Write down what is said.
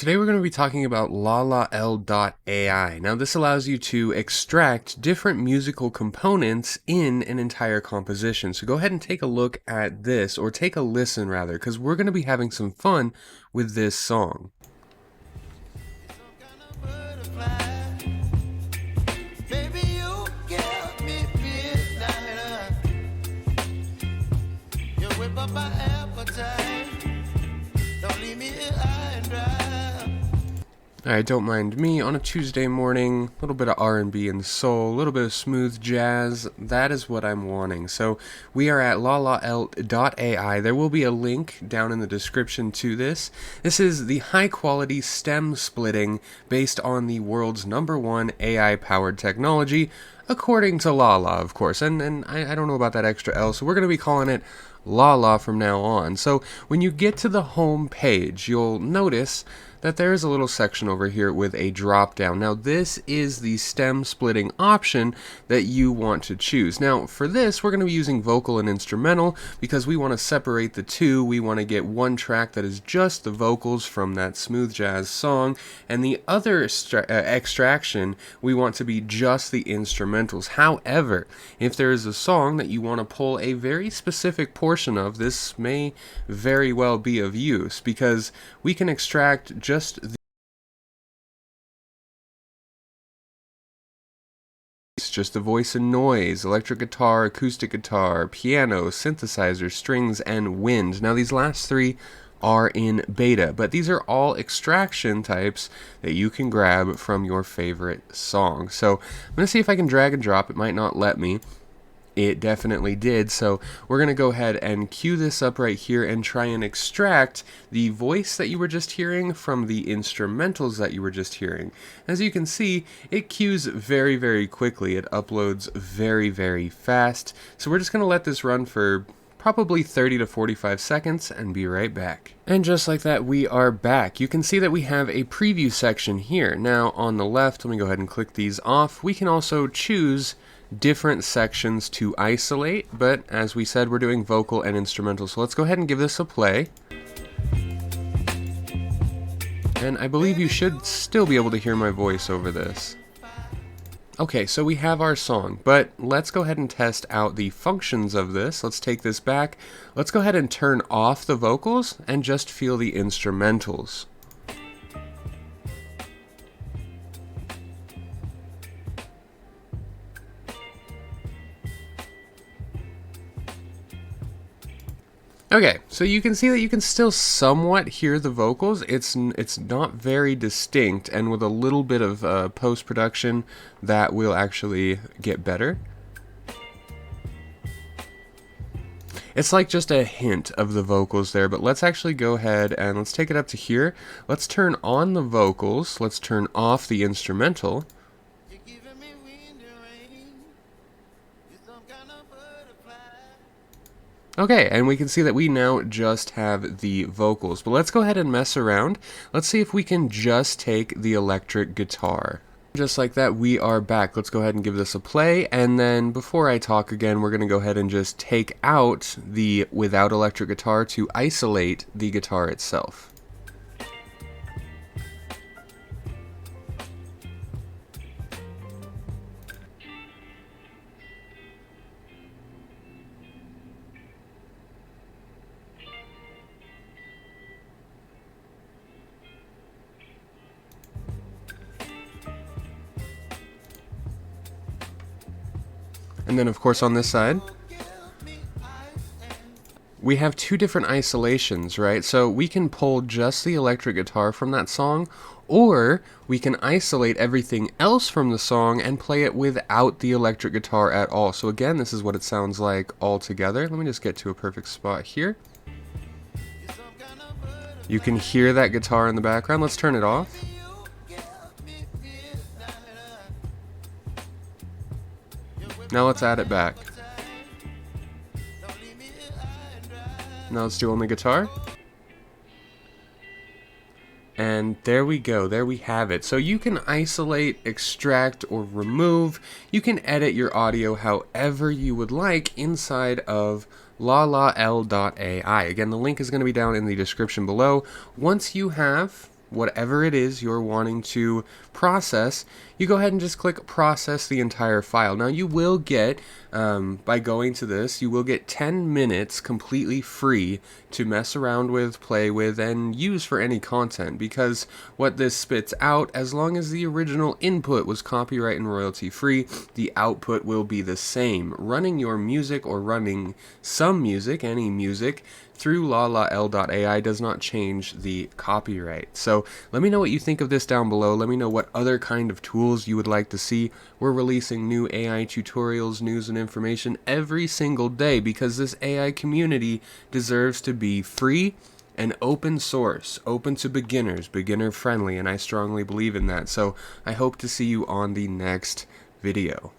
Today we're going to be talking about LALAL.ai. Now this allows you to extract different musical components in an entire composition. So go ahead and take a look at this, or take a listen rather, because we're going to be having some fun with this song. Alright, don't mind me, on a Tuesday morning, a little bit of R&B and soul, a little bit of smooth jazz, that is what I'm wanting. So we are at LALAL.ai. There will be a link down in the description to this. This is the high quality stem splitting based on the world's #1 AI powered technology, according to Lala, of course, and I don't know about that extra L, so we're going to be calling it Lala from now on. So when you get to the home page, you'll notice that there is a little section over here with a drop down. Now this is the stem splitting option that you want to choose. Now for this we're going to be using vocal and instrumental because we want to separate the two. We want to get one track that is just the vocals from that smooth jazz song, and the other extraction we want to be just the instrumentals. However, if there is a song that you want to pull a very specific portion of, this may very well be of use because we can extract just the voice and noise, electric guitar, acoustic guitar, piano, synthesizer, strings, and wind. Now these last three are in beta, but these are all extraction types that you can grab from your favorite song. So I'm going to see if I can drag and drop. It might not let me. It definitely did, so we're going to go ahead and cue this up right here and try and extract the voice that you were just hearing from the instrumentals that you were just hearing. As you can see, it cues very, very quickly. It uploads very, very fast. So we're just going to let this run for probably 30 to 45 seconds and be right back. And just like that, we are back. You can see that we have a preview section here. Now on the left, let me go ahead and click these off. We can also choose different sections to isolate, but as we said, we're doing vocal and instrumental. So let's go ahead and give this a play. And I believe you should still be able to hear my voice over this. Okay, so we have our song, but let's go ahead and test out the functions of this. Let's take this back. Let's go ahead and turn off the vocals and just feel the instrumentals. Okay, so you can see that you can still somewhat hear the vocals. It's not very distinct, and with a little bit of post-production, that will actually get better. It's like just a hint of the vocals there, but let's actually go ahead and let's take it up to here. Let's turn on the vocals. Let's turn off the instrumental. Okay, and we can see that we now just have the vocals, but let's go ahead and mess around. Let's see if we can just take the electric guitar. Just like that, we are back. Let's go ahead and give this a play, and then before I talk again, we're going to go ahead and just take out the without electric guitar to isolate the guitar itself. And then of course on this side, we have two different isolations, right? So we can pull just the electric guitar from that song, or we can isolate everything else from the song and play it without the electric guitar at all. So again, this is what it sounds like all together. Let me just get to a perfect spot here. You can hear that guitar in the background. Let's turn it off. Now let's add it back. Now let's do only guitar. And there we go, there we have it. So you can isolate, extract, or remove. You can edit your audio however you would like inside of LALAL.ai. Again, the link is going to be down in the description below. Once you have whatever it is you're wanting to process, you go ahead and just click process the entire file. Now you will get, by going to this, you will get 10 minutes completely free to mess around with, play with, and use for any content, because what this spits out, as long as the original input was copyright and royalty free, the output will be the same. Running your music or running some music, any music, through LALAL.ai does not change the copyright. So let me know what you think of this down below. Let me know what other kind of tools you would like to see. We're releasing new AI tutorials, news, and information every single day, because this AI community deserves to be free and open source, open to beginners, beginner friendly, and I strongly believe in that. So I hope to see you on the next video.